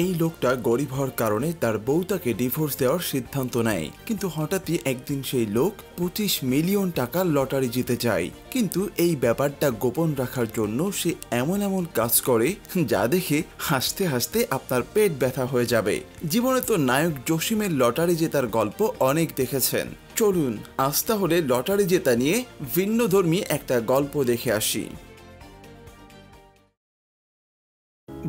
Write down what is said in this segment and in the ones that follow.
এই লোকটা গরিব হওয়ার কারণে তার বউ তাকে ডিভোর্স দেওয়ার সিদ্ধান্ত নেয়, কিন্তু হঠাৎই একদিন সেই লোক 25 মিলিয়ন টাকা লটারি জিতে যায়। কিন্তু এই ব্যাপারটা গোপন রাখার জন্য সে এমন এমন কাজ করে যা দেখে হাসতে হাসতে আপনার পেট ব্যথা হয়ে যাবে। জীবনে তো নায়ক জসিমের লটারি জেতার গল্প অনেক দেখেছেন। চলুন আজ তাহলে লটারি জেতা নিয়ে ভিন্নধর্মী একটা গল্প দেখে আসি।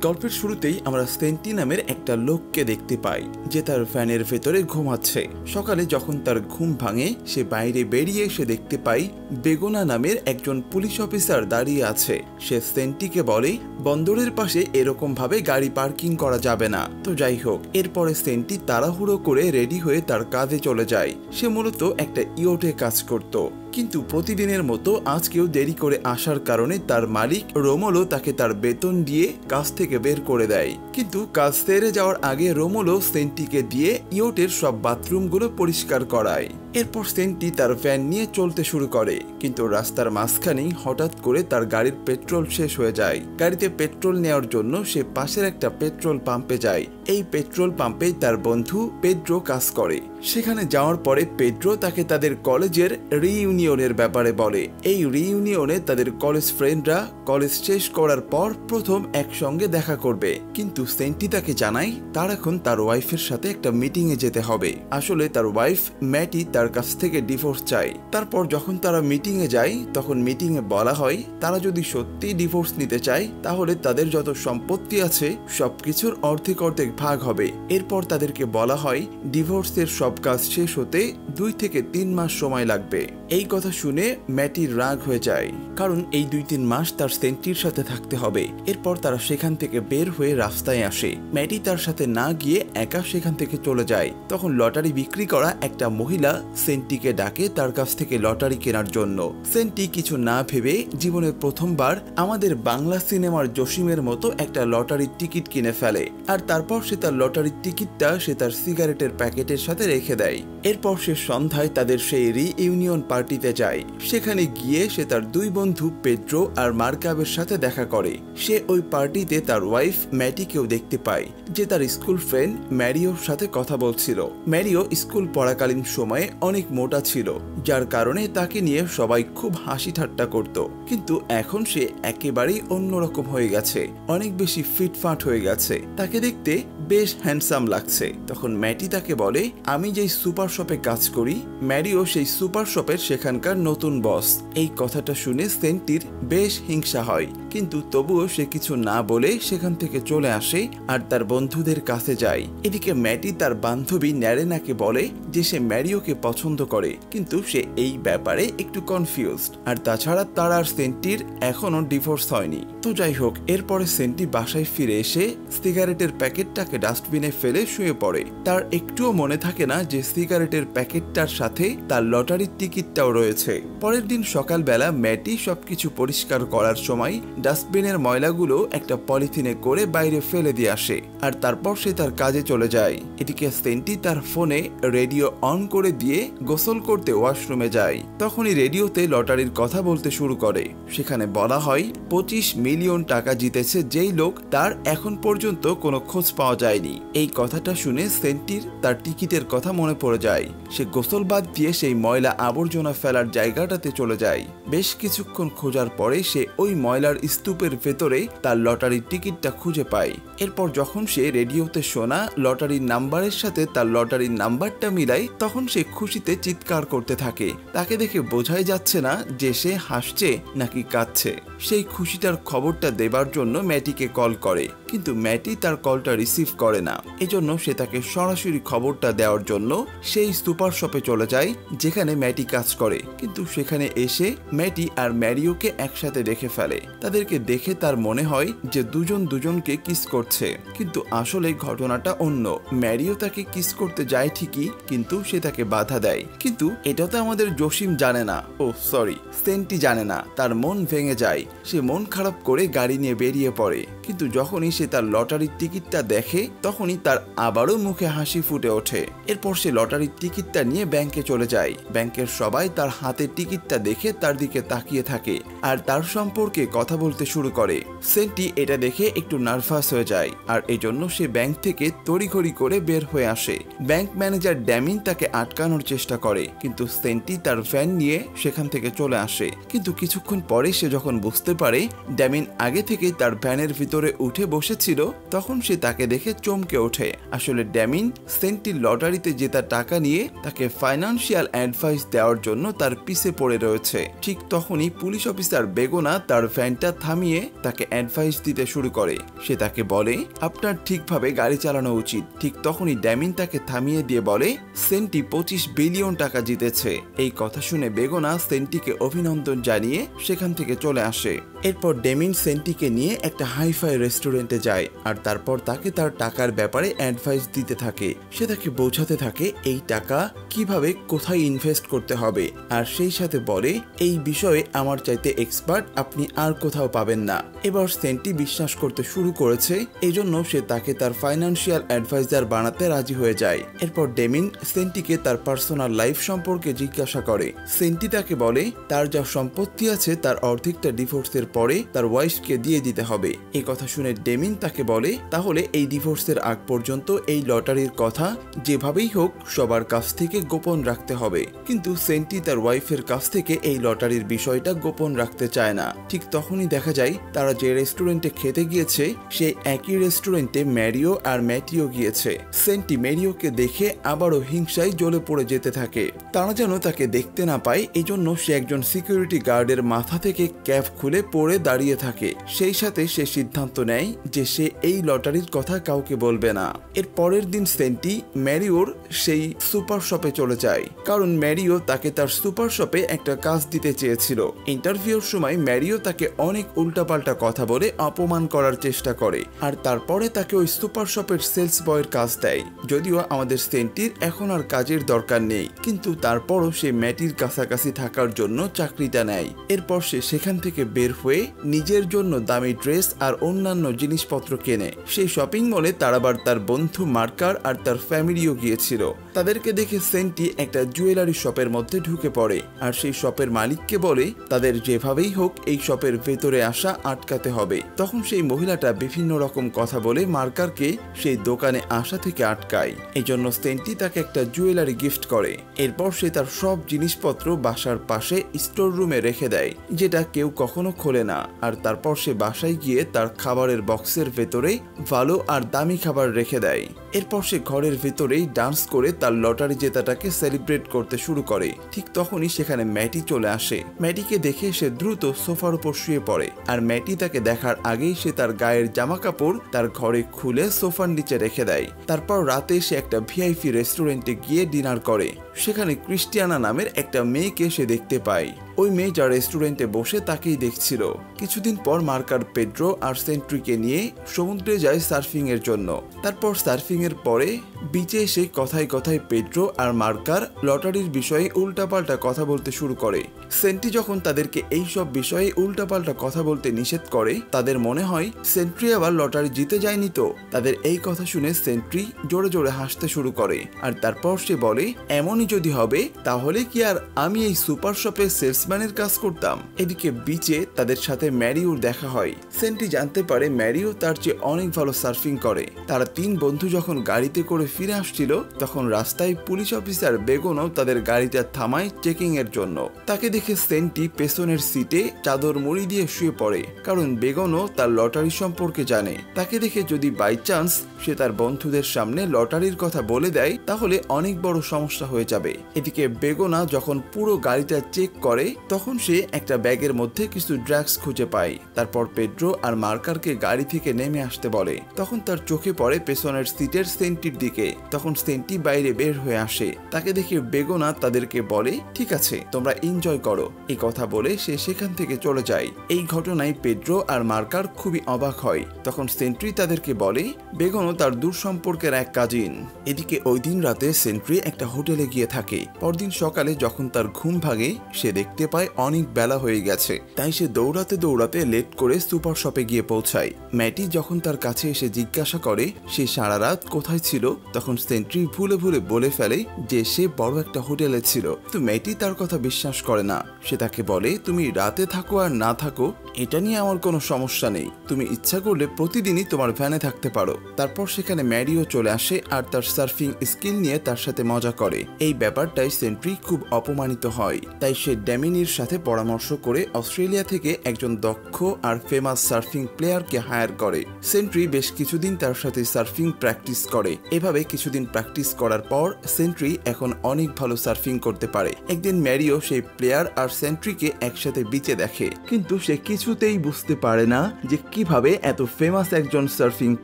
গল্পের শুরুতেই আমরা সেন্টি নামের একটা লোককে দেখতে পাই যে তার ফ্যানের ভেতরে ঘুমাচ্ছে। সকালে যখন তার ঘুম ভাঙে সে বাইরে বেরিয়ে এসে দেখতে পাই বেগুনা নামের একজন পুলিশ অফিসার দাঁড়িয়ে আছে। সে সেন্টিকে বলে বন্দরের পাশে এরকম ভাবে গাড়ি পার্কিং করা যাবে না। তো যাই হোক, এরপরে সেন্টি তাড়াহুড়ো করে রেডি হয়ে তার কাজে চলে যায়। সে মূলত একটা ইয়টে কাজ করত, কিন্তু প্রতিদিনের মতো আজকেও দেরি করে আসার কারণে তার মালিক রোমোলো তাকে তার বেতন দিয়ে কাজ থেকে বের করে দেয়। কিন্তু কাজ সেরে যাওয়ার আগে রোমোলো সেন্টিকে দিয়ে ইয়টের সব বাথরুমগুলো পরিষ্কার করায়। এরপর সেন্টি তার ভ্যান নিয়ে চলতে শুরু করে, কিন্তু রাস্তার মাঝখানেই হঠাৎ করে তার গাড়ির পেট্রোল শেষ হয়ে যায়। গাড়িতে পেট্রোল নেওয়ার জন্য সে পাশের একটা পেট্রোল পাম্পে যায়। এই পেট্রোল পাম্পে তার বন্ধু পেড্রো কাজ করে। সেখানে যাওয়ার পরে পেড্রো তাকে তাদের কলেজের রিইউনিয়নের ব্যাপারে বলে। এই রিইউনিয়নে তাদের কলেজ ফ্রেন্ডরা কলেজ শেষ করার পর প্রথম একসঙ্গে দেখা করবে, কিন্তু সেন্টি তাকে জানায় তার এখন তার ওয়াইফের সাথে একটা মিটিং এ যেতে হবে। আসলে তার ওয়াইফ ম্যাটি তার কাছ থেকে ডিভোর্স চায়। তারপর যখন তারা মিটিং এ যায় তখন মিটিং এ বলা হয় তারা যদি সত্যি ডিভোর্স নিতে চায় তাহলে তাদের যত সম্পত্তি আছে সবকিছুর অর্ধেক অর্ধেক ভাগ হবে। এরপর তাদেরকে বলা হয় ডিভোর্সের সব কাজ শেষ হতে 2 থেকে 3 মাস সময় লাগবে। এই কথা শুনে ম্যাটির রাগ হয়ে যায়, কারণ এই 2-3 মাস তার সেন্টির সাথে থাকতে হবে। এরপর তারা সেখান থেকে বের হয়ে রাস্তায় আসে। ম্যাটি তার সাথে না গিয়ে একা সেখান থেকে চলে যায়। তখন লটারি বিক্রি করা একটা মহিলা সেন্টিকে ডাকে তার কাছ থেকে লটারি কেনার জন্য। সেন্টি কিছু না ভেবে জীবনের প্রথমবার আমাদের বাংলা সিনেমার জসিমের মতো একটা লটারির টিকিট কিনে ফেলে, আর তারপর সে তার লটারির টিকিটটা সে তার সিগারেটের প্যাকেটের সাথে রেখে দেয়। এরপর সে সন্ধ্যায় তাদের সেই রিইউনিয়ন পার্টিতে যায়। সেখানে গিয়ে সে তার 2 বন্ধু পেড্রো আর মার্কাবের সাথে দেখা করে। সে ওই পার্টিতে তার ওয়াইফ ম্যাটিকেও দেখতে পায়, যে তার স্কুল ফ্রেন্ড ম্যারিওর সাথে কথা বলছিল। ম্যারিও স্কুল পড়াকালীন সময়ে অনেক মোটা ছিল, যার কারণে তাকে নিয়ে সবাই খুব হাসি ঠাট্টা করত, কিন্তু এখন সে একেবারেই অন্যরকম হয়ে গেছে, অনেক বেশি ফিটফাট হয়ে গেছে। তাকে দেখতে বেশ হ্যান্ডসাম লাগছে। তখন ম্যাটি তাকে বলে আমি যেই সুপার শপে কাজ করি, ম্যারিও সেই সুপার শপের সেখানকার নতুন বস। এই কথাটা শুনে সেন্টির বেশ হিংসা হয়, কিন্তু তবুও সে কিছু না বলে সেখান থেকে চলে আসে আর তার বন্ধুদের কাছে যায়। এদিকে ম্যাটি তার বান্ধবী ন্যারেনাকে বলে যে সে ম্যারিওকে পছন্দ করে, কিন্তু সে এই ব্যাপারে একটু কনফিউজড। আর তাছাড়া তার আর সেন্টির এখনো ডিভোর্স হয়নি। তো যাই হোক, এরপরে সেন্টি বাসায় ফিরে এসে সিগারেটের প্যাকেটটাকে ডাস্টবিনে ফেলে শুয়ে পড়ে। তার একটুও মনে থাকে না যে সিগারেটের প্যাকেটটার সাথে তার লটারির টিকিটটাও রয়েছে। পরের দিন সকালবেলা ম্যাটি সবকিছু পরিষ্কার করার সময় ডাস্টবিনের ময়লাগুলো একটা পলিথিনে করে বাইরে ফেলে দিয়ে আসে, আর তারপর সে তার কাজে চলে যায়। এদিকে সেন্টি তার ফোনে রেডিও অন করে দিয়ে গোসল করতে ওয়াশরুমে যায়। তখনই রেডিওতে লটারির কথা বলতে শুরু করে। সেখানে বলা হয় 25 মিলিয়ন টাকা জিতেছে যেই লোক, তার এখন পর্যন্ত কোনো খোঁজ পাওয়া যায়নি। এই কথাটা শুনে সেন্টির তার টিকিটের কথা মনে পড়ে যায়। সে গোসল বাদ দিয়ে সেই ময়লা আবর্জনা ফেলার জায়গাটাতে চলে যায়। বেশ কিছুক্ষণ খোঁজার পরে সে ওই ময়লার স্তূপের ভেতরে তার লটারির টিকিটটা খুঁজে পায়। এরপর যখন সে রেডিওতে শোনা লটারির নাম্বারের সাথে তার লটারির নাম্বারটা মিলায়, তখন সে খুশিতে চিৎকার করতে থাকে। তাকে দেখে বোঝাই যাচ্ছে না যে সে হাসছে নাকি কাঁদছে। সেই খুশিটার খবরটা দেবার জন্য ম্যাটিকে কল করে, কিন্তু ম্যাটি তার কলটা রিসিভ করে না। এজন্য সে তাকে সরাসরি খবরটা দেওয়ার জন্য সেই সুপার শপে চলে যায় যেখানে ম্যাটি কাজ করে। কিন্তু সেখানে এসে ম্যাটি আর ম্যারিওকে একসাথে দেখে ফেলে। তাদেরকে দেখে তার মনে হয় যে দুজন দুজনকে কিস করছে, কিন্তু আসলে ঘটনাটা অন্য। ম্যারিও তাকে কিস করতে যায় ঠিকই, কিন্তু সে তাকে বাধা দেয়। কিন্তু এটা তো আমাদের জসিম জানে না, ও সরি সেন্টি জানে না। তার মন ভেঙে যায়। সে মন খারাপ করে গাড়ি নিয়ে বেরিয়ে পড়ে, কিন্তু যখনই সে তার লটারির টিকিটটা দেখে তখনই তার আবারও মুখে হাসি ফুটে ওঠে। এরপর সে লটারির টিকিটটা নিয়ে ব্যাংকে চলে যায়। ব্যাংকের সবাই তার হাতে টিকিটটা দেখে তার দিকে তাকিয়ে থাকে আর তার সম্পর্কে কথা বলতে শুরু করে। সেন্টি এটা দেখে একটু নার্ভাস হয়ে যায় আর এজন্য সে ব্যাংক থেকে তড়িঘড়ি করে বের হয়ে আসে। ব্যাংক ম্যানেজার ড্যামিন তাকে আটকানোর চেষ্টা করে, কিন্তু সেন্টি তার ভ্যান নিয়ে সেখান থেকে চলে আসে। কিন্তু কিছুক্ষণ পরে সে যখন বুঝতে পারে ড্যামিন আগে থেকে তার ভ্যানের ভিতরে উঠে বসেছিল, তখন সে তাকে দেখে চমকে ওঠে। আসলে ড্যামিন সেন্টির লটারিতে জেতা টাকা নিয়ে তাকে ফাইন্যান্সিয়াল অ্যাডভাইস দেওয়ার জন্য তার পিছে পড়ে রয়েছে। ঠিক তখনই পুলিশ অফিসার বেগোনা তার ভ্যানটা থামিয়ে তাকে অ্যাডভাইস দিতে শুরু করে। সে তাকে বলে, আপনার ঠিকভাবে গাড়ি চালানো উচিত। ঠিক তখনই ড্যামিন তাকে থামিয়ে দিয়ে বলে, সেন্টি 25 বিলিয়ন টাকা জিতেছে। এই কথা শুনে বেগোনা সেন্টিকে অভিনন্দন জানিয়ে সেখান থেকে চলে আসে। এরপর ড্যামিন সেন্টিকে নিয়ে একটা হাইফাই রেস্টুরেন্টে যায় আর তারপর তাকে তার টাকার ব্যাপারে অ্যাডভাইস দিতে থাকে। সে তাকে বোঝাতে থাকে এই টাকা কিভাবে কোথায় ইনভেস্ট করতে হবে, আর সেই সাথে বলে এই বিষয়ে আমার চাইতে এক্সপার্ট আপনি আর কোথাও পাবেন না। এবার সেন্টি বিশ্বাস করতে শুরু করেছে, এজন্য সে তাকে তার ফাইন্যান্সিয়াল অ্যাডভাইজার বানাতে রাজি হয়ে যায়। এরপর ড্যামিন সেন্টিকে তার পার্সোনাল লাইফ সম্পর্কে জিজ্ঞাসা করে। সেন্টি তাকে বলে তার যা সম্পত্তি আছে তার অর্ধেকটা ডিভোর্সের পরে তার ওয়াইফকে দিয়ে দিতে হবে। এই কথা শুনে ড্যামিন তাকে বলে তাহলে এই ডিভোর্সের আগ পর্যন্ত এই লটারির কথা যেভাবেই হোক সবার কাছ থেকে গোপন রাখতে হবে। কিন্তু সেন্টি তার ওয়াইফের কাছ থেকে এই লটারির বিষয়টা গোপন রাখতে চায় না। ঠিক তখনই দেখা যায় তারা যে রেস্টুরেন্টে খেতে গিয়েছে সেই একই রেস্টুরেন্টে ম্যারিও আর ম্যাটিও গিয়েছে। সেন্টি ম্যারিওকে দেখে আবারও হিংসায় জ্বলে পড়ে যেতে থাকে। তারা যেন তাকে দেখতে না পায়, এজন্য সে একজন সিকিউরিটি গার্ডের মাথা থেকে ক্যাপ খুলে পড়ে দাঁড়িয়ে থাকে। সেই সাথে সে সিদ্ধান্ত নেয় যে সে এই লটারির কথা কাউকে বলবে না। এর পরের দিন সেন্টি ম্যারিওর সেই সুপার শপে চলে যায়, কারণ ম্যারিও তাকে তার সুপার শপে একটা কাজ দিতে চেয়েছিল। ইন্টারভিউর সময় ম্যারিও তাকে অনেক উল্টাপাল্টা কথা বলে অপমান করার চেষ্টা করে আর তারপরে তাকে ওই সুপার শপের সেলস বয়ের কাজ দেয়। যদিও আমাদের সেন্টির এখন আর কাজের দরকার নেই, কিন্তু তারপরও সে ম্যাটির কাছাকাছি থাকার জন্য চাকরিটা নেয়। এরপর সে সেখান থেকে বের হয়ে নিজের জন্য দামি ড্রেস আর অন্যান্য জিনিসপত্র কেনে। সেই শপিং মলে তার আবার তার বন্ধু মার্কার আর তার ফ্যামিলিও গিয়েছিল। তাদেরকে দেখে সেন্টি একটা জুয়েলারি শপের মধ্যে ঢুকে পড়ে আর সেই শপের মালিককে বলে তাদের যেভাবেই হোক এই শপের ভেতরে আসা আটকাতে হবে। তখন সেই মহিলাটা বিভিন্ন রকম কথা বলে মার্কারকে সেই দোকানে আসা থেকে আটকায়। এই জন্য সেন্টি তাকে একটা জুয়েলারি গিফট করে। এরপর সে তার সব জিনিসপত্র বাসার পাশে স্টোর রুমে রেখে দেয়, যেটা কেউ কখনো খোলে না। আর তারপর সে বাসায় গিয়ে তার খাবারের বক্সের ভেতরে ভালো আর দামি খাবার রেখে দেয়। এরপর সে ঘরের ভেতরেই ডান্স করে তার লটারি জেতাটাকে সেলিব্রেট করতে শুরু করে। ঠিক তখনই সেখানে ম্যাটি চলে আসে। ম্যাটিকে দেখে সে দ্রুত সোফার উপর শুয়ে পড়ে আর ম্যাটি তাকে দেখার আগেই সে তার গায়ের জামা কাপড় তার ঘরে খুলে সোফার নিচে রেখে দেয়। তারপর রাতে সে একটা ভিআইপি রেস্টুরেন্টে গিয়ে ডিনার করে। সেখানে ক্রিস্টিয়ানা নামের একটা মেয়েকে সে দেখতে পায়। ওই মেয়ে যা রেস্টুরেন্টে বসে তাকেই দেখছিল। কিছুদিন পর মার্কার পেড্রো আর সেন্ট্রিকে নিয়ে সমুদ্রে যায় সার্ফিং এর জন্য। তারপর সার্ফিং এর পরে বিচে এসে কথায় কথায় পেড্রো আর মার্কার লটারির বিষয়ে উল্টাপাল্টা কথা বলতে শুরু করে। সেন্ট্রি যখন তাদেরকে এই সব বিষয়ে উল্টাপাল্টা কথা বলতে নিষেধ করে, তাদের মনে হয় সেন্ট্রি আবার লটারি জিতে যায়নি তো। তাদের এই কথা শুনে সেন্ট্রি জোরে জোরে হাসতে শুরু করে আর তারপর সে বলে এমনই যদি হবে তাহলে কি আর আমি এই সুপার শপে সেলসম্যানের কাজ করতাম। এদিকে বিচে তাদের সাথে ম্যারিওর দেখা হয়। সেন্ট্রি জানতে পারে ম্যারিও তার চেয়ে অনেক ভালো সার্ফিং করে। তারা তিন বন্ধু যখন গাড়িতে করে ফিরে আসছিল তখন রাস্তায় পুলিশ অফিসার বেগোনো তাদের গাড়িটা থামায় চেকিং এর জন্য। তাকে দেখে সেন্ট্রি পেছনের সিটে চাদর মুড়ি দিয়ে শুয়ে পড়ে, কারণ বেগোনো তার লটারি সম্পর্কে জানে। তাকে দেখে যদি বাই চান্স সে তার বন্ধুদের সামনে লটারির কথা বলে দেয় তাহলে অনেক বড় সমস্যা হয়ে যাবে। এদিকে বেগোনা যখন পুরো গাড়িটা চেক করে তখন সে একটা ব্যাগের মধ্যে কিছু ড্রাগস খুঁজে পায়। তারপর পেড্রো আর মার্কারকে গাড়ি থেকে নেমে আসতে বলে। তখন তার চোখে পড়ে পেছনের সিটের সেন্টির দিকে। তখন সেন্টি বাইরে বের হয়ে আসে। তাকে দেখে বেগোনা তাদেরকে বলে ঠিক আছে তোমরা এনজয় করো। এই কথা বলে সে সেখান থেকে চলে যায়। এই ঘটনায় পেড্রো আর মার্কার খুবই অবাক হয়। তখন সেন্ট্রি তাদেরকে বলে বেগোনো তার দূর সম্পর্কের এক কাজিন। এদিকে ওই দিন রাতে সেন্ট্রি একটা হোটেলে গিয়ে থাকে। পরদিন সকালে যখন তার ঘুম ভাঙে সে দেখতে দেখতে পায় অনেক বেলা হয়ে গেছে, তাই সে দৌড়াতে দৌড়াতে লেট করে সুপার শপে গিয়ে পৌঁছায়। ম্যাটি যখন তার কাছে এসে জিজ্ঞাসা করে সে সারা রাত কোথায় ছিল, তখন সেন্ট্রি ভুলে ভুলে বলে ফেলে যে সে বড় একটা হোটেলে ছিল। তো ম্যাটি তার কথা বিশ্বাস করে না। সে তাকে বলে, তুমি রাতে থাকো আর না থাকো এটা নিয়ে আমার কোনো সমস্যা নেই, তুমি ইচ্ছা করলে প্রতিদিনই তোমার ভ্যানে থাকতে পারো। তারপর সেখানে ম্যারিও চলে আসে আর তার সার্ফিং স্কিল নিয়ে তার সাথে মজা করে। এই ব্যাপারটাই সেন্ট্রি খুব অপমানিত হয়, তাই সে ড্যামিনির সাথে পরামর্শ করে অস্ট্রেলিয়া থেকে একজন দক্ষ আর ফেমাস সার্ফিং প্লেয়ারকে হায়ার করে। সেন্ট্রি বেশ কিছুদিন তার সাথে সার্ফিং প্র্যাকটিস করে। এভাবে কিছুদিন প্র্যাকটিস করার পর সেন্ট্রি এখন অনেক ভালো সার্ফিং করতে পারে। একদিন ম্যারিও সেই প্লেয়ার আর সেন্ট্রিকে একসাথে বিচে দেখে, কিন্তু সে কিছুতেই বুঝতে পারে না যে কিভাবে এত ফেমাস একজন সার্ফিং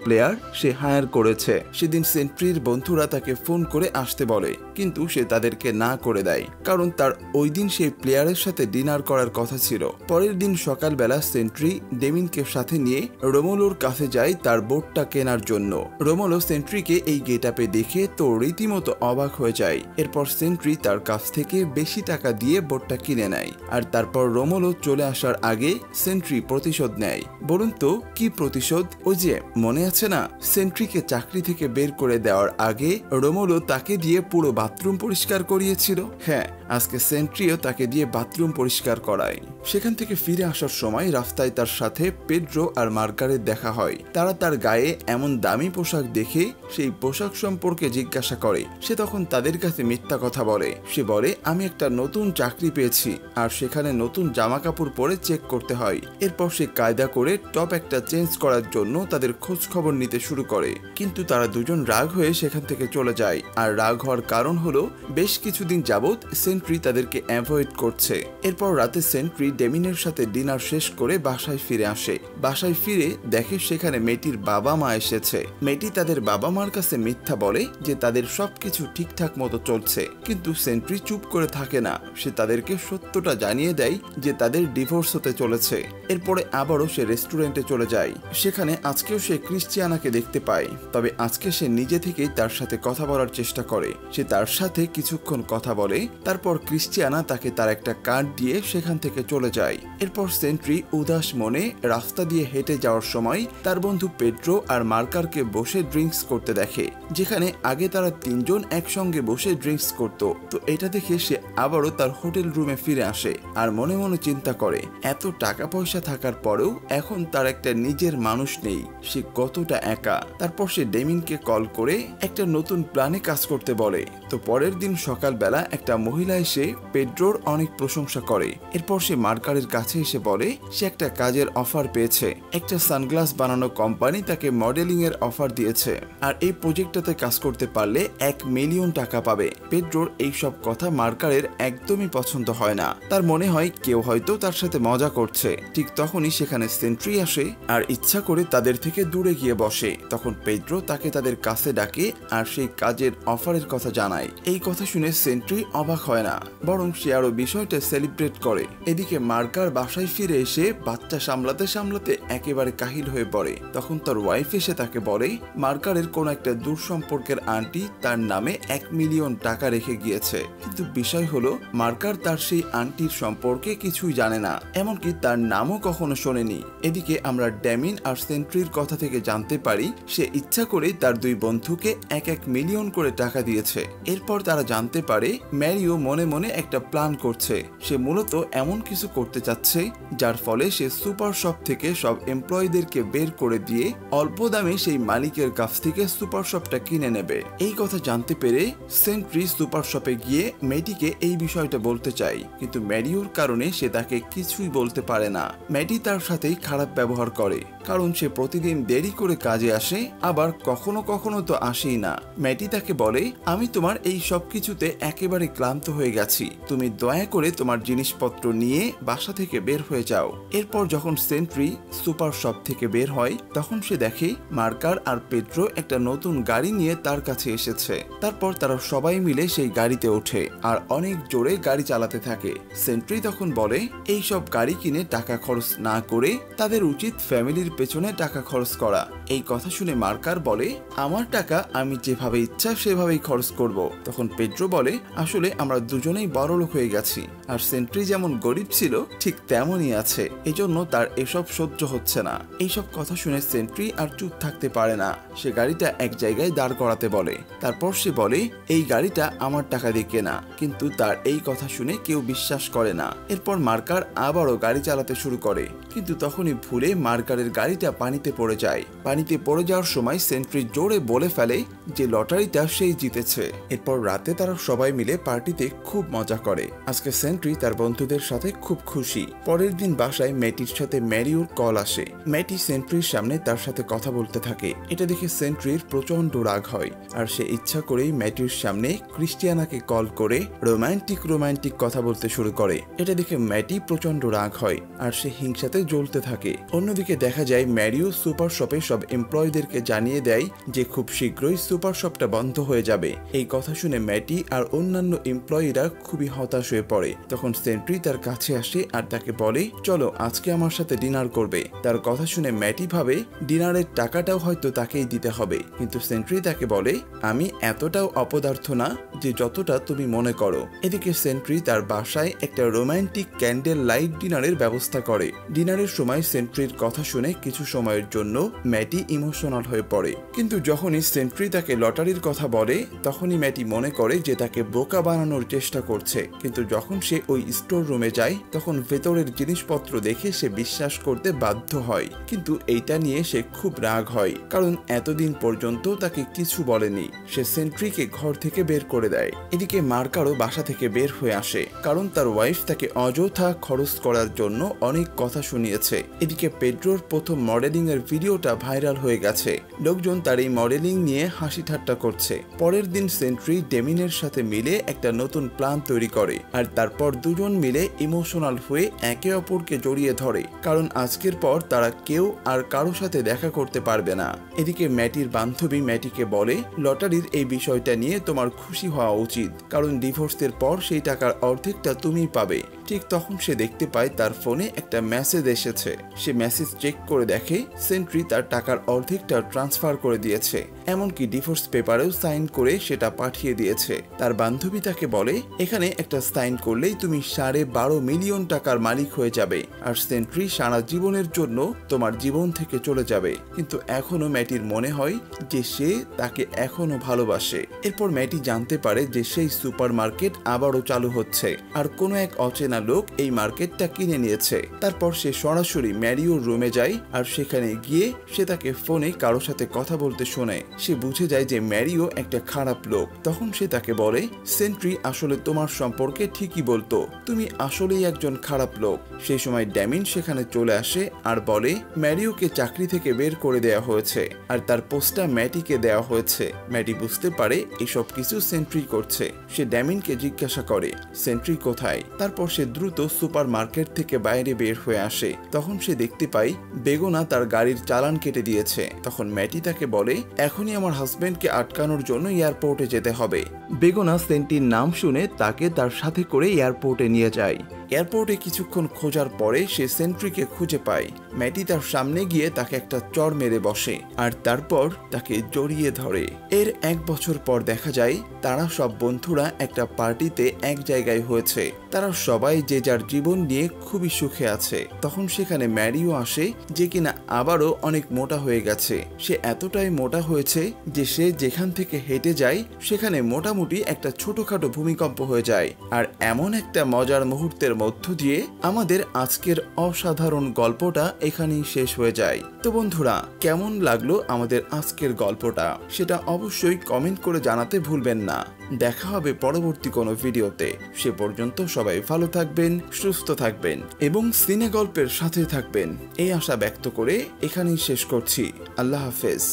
প্লেয়ার সে হায়ার করেছে। সেদিন সেন্ট্রির বন্ধুরা তাকে ফোন করে আসতে বলে, কিন্তু সে তাদেরকে না করে দেয়, কারণ তার ওই দিন সেই প্লেয়ারের সাথে ডিনার করার কথা ছিল। পরের দিন সকালবেলা সেন্ট্রি ডেমিনকে সাথে নিয়ে রোমোলোর কাছে যায় তার বোটটা কেনার জন্য। রোমোলো সেন্ট্রিকে এই গেটআপে দেখে তো রীতিমতো অবাক হয়ে যায়। এরপর সেন্ট্রি তার কাছ থেকে বেশি টাকা দিয়ে বোটটা কিনে নেয়, আর তারপর রোমোলো চলে আসার আগে সেন্ট্রি প্রতিশোধ নেয়। বলুন তো কি প্রতিশোধ? ওই যে মনে আছে না, সেন্ট্রিকে চাকরি থেকে বের করে দেওয়ার আগে রোমোলো তাকে দিয়ে পুরো বাথরুম পরিষ্কার করিয়েছিল। হ্যাঁ, আজকে সেন্ট্রিও তাকে দিয়ে বাথরুম পরিষ্কার করায়। সেখান থেকে ফিরে আসার সময় রাস্তায় তার সাথে পেড্রো আর মার্গারেট দেখা হয়। তারা তার গায়ে এমন দামি পোশাক দেখে সেই পোশাক সম্পর্কে জিজ্ঞাসা করে। সে তখন তাদের কাছে মিথ্যা কথা বলে। সে বলে, আমি একটা নতুন চাকরি পেয়েছি আর সেখানে নতুন জামা কাপড় পরে চেক করতে হয়। এরপর সে কায়দা করে টপ একটা চেঞ্জ করার জন্য তাদের খোঁজ খবর নিতে শুরু করে, কিন্তু তারা দুজন রাগ হয়ে সেখান থেকে চলে যায়। আর রাগ হওয়ার কারণ হলো বেশ কিছুদিন যাবৎ সেন্ট্রি তাদেরকে অ্যাভয়েড করছে। এরপর রাতে সেন্ট্রি ডেমিনের সাথে ডিনার শেষ করে বাসায় ফিরে আসে। বাসায় ফিরে দেখে সেখানে মেয়েটির বাবা মা এসেছে। মেয়েটি তাদের বাবা মার কাছে মিথ্যা বলে যে তাদের সবকিছু ঠিকঠাক মতো চলছে, কিন্তু সেন্ট্রি চুপ করে থাকে না। সে তাদেরকে সত্যটা জানিয়ে দেয় যে তাদের ডিভোর্স হতে চলেছে। এরপরে আবারও সে রেস্টুরেন্টে চলে যায়। সেখানে আজকেও সে ক্রিশ্চিয়ানাকে দেখতে পায়, তবে আজকে সে নিজে থেকেই তার সাথে কথা বলার চেষ্টা করে। সে তার সাথে কিছুক্ষণ কথা বলে, তারপর ক্রিশ্চিয়ানা তাকে তার একটা কার্ড দিয়ে সেখান থেকে চলে যায়। এরপর সেন্ট্রি উদাস মনে রাস্তা দিয়ে হেঁটে যাওয়ার সময় তার বন্ধু পেড্রো আর মার্কারকে বসে ড্রিঙ্কস করতে দেখে, যেখানে আগে তারা তিনজন একসঙ্গে বসে ড্রিঙ্কস করত। তো এটা দেখে সে আবারও তার হোটেল রুমে ফিরে আসে আর মনে মনে চিন্তা করে, এত টাকা পয়সা থাকার পরেও এখন তার একটা নিজের মানুষ নেই, সে কতটা একা। তারপর সে ডেমিনকে কল করে একটা নতুন প্ল্যানে কাজ করতে বলে। তো পরের দিন সকালবেলা একটা মহিলা এসে পেড্রোর অনেক প্রশংসা করে। এরপর সে মার্কারের কাছে এসে বলে সে একটা কাজের অফার পেয়েছে। একটা সানগ্লাস বানানো কোম্পানি তাকে মডেলিং এর অফার দিয়েছে, আর এই প্রজেক্টটাতে কাজ করতে পারলে 1 মিলিয়ন টাকা পাবে। পেড্রোর এইসব কথা মার্কারের একদমই পছন্দ হয় না। তার মনে হয় কেউ হয়তো তার সাথে মজা করছে। ঠিক তখনই সেখানে সেন্ট্রি আসে আর ইচ্ছা করে তাদের থেকে দূরে গিয়ে বসে। তখন পেড্রো তাকে তাদের কাছে ডাকে আর সেই কাজের অফারের কথা জানায়। এই কথা শুনে সেন্ট্রি অবাক হয় না, বরং সে আরো বিষয়টা সেলিব্রেট করে। এদিকে মার্কার বাসায় ফিরে এসে বাচ্চা সামলাতে সামলাতে একেবারে কাহিল হয়ে পড়ে। তখন তার ওয়াইফ এসে তাকে বলে মার্কারের কোন একটা দূর সম্পর্কের আন্টি তার নামে 1 মিলিয়ন টাকা রেখে গিয়েছে, কিন্তু বিষয় হলো মার্কার তার সেই আন্টির সম্পর্কে কিছুই জানে না, এমনকি তার নামও কখনো শোনেনি। এদিকে আমরা ড্যামিন আর সেন্ট্রির কথা থেকে জানতে পারি সে ইচ্ছা করে তার দুই বন্ধুকে 1 মিলিয়ন করে টাকা দিয়েছে। এরপর তারা জানতে পারে ম্যারিও মনে মনে একটা প্ল্যান করছে। সে মূলত এমন কিছু করতে চাচ্ছে যার ফলে সে সুপার শপ থেকে সব এমপ্লয়ীদেরকে বের করে দিয়ে অল্প দামে সেই মালিকের কাছ থেকে সুপার শপটা কিনে নেবে। এই কথা জানতে পেরে সেন্ট্রি সুপার শপে গিয়ে মেয়েটিকে এই বিষয়টা বলতে চায়, কিন্তু ম্যারিওর কারণে সে তাকে কিছুই বলতে পারে না। ম্যাডি তার সাথেই খারাপ ব্যবহার করে, কারণ সে প্রতিদিন দেরি করে কাজে আসে, আবার কখনো কখনো তো আসেই না। ম্যাডি তাকে বলে আমি তোমার এই সব কিছুতে একেবারে ক্লান্ত হয়ে গেছি, তুমি দয়া করে তোমার জিনিসপত্র নিয়ে বাসা থেকে বের হয়ে যাও। এরপর যখন সেন্ট্রি সুপার শপ থেকে বের হয় তখন সে দেখে মার্কার আর পেড্রো একটা নতুন গাড়ি নিয়ে তার কাছে এসেছে। তারপর তারা সবাই মিলে সেই গাড়িতে ওঠে আর অনেক জোরে গাড়ি চালাতে থাকে। সেন্ট্রি তখন বলে এই সব গাড়ি কিনে টাকা খরচ না করে তাদের উচিত ফ্যামিলির গাড়ির পেছনে টাকা খরচ করা। এই কথা শুনে মার্কার বলে, আমার টাকা আমি যেভাবে ইচ্ছা সেভাবেই খরচ করব। তখন পেড্রো বলে, আসলে আমরা দুজনেই বড়লোক হয়ে গেছি, আর সেন্ট্রি যেমন গরিব ছিল ঠিক তেমনই আছে, এজন্য তার এসব সহ্য হচ্ছে না। এইসব কথা শুনে সেন্ট্রি আর চুপ থাকতে পারে না। সে গাড়িটা এক জায়গায় দাঁড় করাতে বলে। তারপর সে বলে, এই গাড়িটা আমার টাকা দিয়ে কেনা। কিন্তু তার এই কথা শুনে কেউ বিশ্বাস করে না। এরপর মার্কার আবারও গাড়ি চালাতে শুরু করে, কিন্তু তখনই ভুলে মার্কারের গাড়িটা পানিতে পড়ে যায়। পানিতে পড়ে যাওয়ার সময় সেন্ট্রি জোরে বলে ফেলে যে লটারিটা সেই জিতেছে। এরপর রাতে তারা সবাই মিলে পার্টিতে খুব মজা করে। আজকে সেন্ট্রি তার বন্ধুদের সাথে খুব খুশি। পরের দিন বাসায় ম্যাটির সাথে ম্যারিওর কল আসে। ম্যাটি সেন্ট্রির সামনে তার সাথে কথা বলতে থাকে। এটা দেখে সেন্ট্রির প্রচন্ড রাগ হয়, আর সে ইচ্ছা করেই ম্যাটির সামনে ক্রিস্টিয়ানাকে কল করে রোমান্টিক কথা বলতে শুরু করে। এটা দেখে ম্যাটি প্রচন্ড রাগ হয়, আর সে হিংসাতে জ্বলতে থাকে। অন্যদিকে দেখা যায় ম্যারিও সুপার শপে সব এমপ্লয়ীদেরকে জানিয়ে দেয় যে খুব শীঘ্রই সুপার শপটা বন্ধ হয়ে যাবে। এই কথা শুনে ম্যাটি আর অন্যান্য এমপ্লয়িরা খুবই হতাশ হয়ে পড়ে। তখন সেন্ট্রি তার কাছে আসে আর তাকে বলে, চলো আজকে আমার সাথে ডিনার করবে। তার কথা শুনে ম্যাটি ভাবে ডিনারের টাকাটাও হয়তো তাকেই দিতে হবে, কিন্তু সেন্ট্রি তাকে বলে, আমি এতটাও অপদার্থ না যে যতটা তুমি মনে করো। এদিকে সেন্ট্রি তার বাসায় একটা রোমান্টিক ক্যান্ডেল লাইট ডিনারের ব্যবস্থা করে। ডিনারের সময় সেন্ট্রির কথা শুনে কিছু সময়ের জন্য ম্যাটি ইমোশনাল হয়ে পড়ে, কিন্তু যখনই সেন্ট্রি তাকে লটারির কথা বলে তখনই ম্যাটি মনে করে যে তাকে বোকা বানানোর চেষ্টা করছে। কিন্তু যখন সে ওই স্টোর রুমে যায় তখন ভেতরের জিনিসপত্র দেখে সে বিশ্বাস করতে বাধ্য হয়। কিন্তু এইটা নিয়ে সে খুব রাগ হয়, কারণ এতদিন পর্যন্ত তাকে কিছু বলেনি। সে সেন্ট্রিকে ঘর থেকে বের করে দেয়। এদিকে মার্কারও বাসা থেকে বের হয়ে আসে, কারণ তার ওয়াইফ তাকে অযথা খরচ করার জন্য অনেক কথা শুনিয়েছে। এদিকে পেড্রোর প্রথম মডেলিং এর ভিডিওটা ভাইরাল হয়ে গেছে। লোকজন তার এই মডেলিং নিয়ে হাসি ঠাট্টা করছে। পরের দিন সেন্ট্রি ডেমিনের সাথে মিলে একটা নতুন প্ল্যান তৈরি করে, আর তারপর দুজন মিলে ইমোশনাল হয়ে একে অপরকে জড়িয়ে ধরে, কারণ আজকের পর তারা কেউ আর কারো সাথে দেখা করতে পারবে না। এদিকে ম্যাটির বান্ধবী ম্যাটিকে বলে, লটারির এই বিষয়টা নিয়ে তোমার খুশি হওয়া উচিত, কারণ ডিভোর্সের পর সেই টাকার অর্ধেকটা তুমিই পাবে। ঠিক তখন সে দেখতে পায় তার ফোনে একটা মেসেজ এসেছে। সে মেসেজ চেক করে দেখে সেন্ট্রি তার টাকার অর্ধেকটা ট্রান্সফার করে দিয়েছে, এমনকি ডিভোর্স পেপারেও সাইন করে সেটা পাঠিয়ে দিয়েছে। তার বান্ধবী তাকে বলে, এখানে একটা সাইন করলেই তুমি 12.5 মিলিয়ন টাকার মালিক হয়ে যাবে, আর সেন্ট্রি সারা জীবনের জন্য তোমার জীবন থেকে চলে যাবে। কিন্তু এখনো ম্যাটির মনে হয় যে সে তাকে এখনো ভালোবাসে। এরপর ম্যাটি জানতে পারে যে সেই সুপার মার্কেট আবারও চালু হচ্ছে, আর কোনো এক অচেনা লোক এই মার্কেটটা কিনে নিয়েছে। তারপর সে সরাসরি ম্যারিওর রুমে যায়, আর সেখানে গিয়ে সে তাকে ফোনে কারো সাথে কথা বলতে শোনে। সে বুঝে যায় যে ম্যারিও একটা খারাপ লোক। তখন সে তাকে বলে, সেন্ট্রি আসলে তোমার সম্পর্কে ঠিকই বলতো, তুমি আসলেই একজন খারাপ লোক। সেই সময় ড্যামিন সেখানে চলে আসে আর বলে, ম্যারিওকে চাকরি থেকে বের করে দেওয়া হয়েছে, আর তার পোস্টটা ম্যাটিকে দেওয়া হয়েছে। ম্যাটি বুঝতে পারে এসব কিছু সেন্ট্রি করছে। সে ড্যামিনকে জিজ্ঞাসা করে, সেন্ট্রি কোথায়? তারপর সে দ্রুত সুপার মার্কেট থেকে বাইরে বের হয়ে আসে। তখন সে দেখতে পায় বেগোনা তার গাড়ির চালান কেটে দিয়েছে। তখন ম্যাটি তাকে বলে, এখনই আমার হাজবেন্ডকে আটকানোর জন্য এয়ারপোর্টে যেতে হবে। বেগোনা সেন্ট্রির নাম শুনে তাকে তার সাথে করে এয়ারপোর্টে নিয়ে যায়। এয়ারপোর্টে কিছুক্ষণ খোঁজার পরে সে সেন্ট্রিকে খুঁজে পায়। ম্যাটি তার সামনে গিয়ে তাকে একটা চড় মেরে বসে, আর তারপর তাকে জড়িয়ে ধরে। এর 1 বছর পর দেখা যায় তারা সব বন্ধুরা একটা পার্টিতে এক জায়গায় হয়েছে। তারা সবাই যে যার জীবন নিয়ে খুবই সুখে আছে। তখন সেখানে ম্যারিও আসে, যে কিনা আবারও অনেক মোটা হয়ে গেছে। সে এতটাই মোটা হয়েছে যে সে যেখান থেকে হেঁটে যায় সেখানে মোটামুটি একটা ছোটখাটো ভূমিকম্প হয়ে যায়। আর এমন একটা মজার মুহূর্তের মধ্য দিয়ে আমাদের আজকের অসাধারণ গল্পটা এখানেই শেষ হয়ে যায়। তো বন্ধুরা, কেমন লাগলো আমাদের আজকের গল্পটা সেটা অবশ্যই কমেন্ট করে জানাতে ভুলবেন না। দেখা হবে পরবর্তী কোনো ভিডিওতে। সে পর্যন্ত সবাই ভালো থাকবেন, সুস্থ থাকবেন এবং সিনে গল্পের সাথে থাকবেন, এই আশা ব্যক্ত করে এখানেই শেষ করছি। আল্লাহ হাফেজ।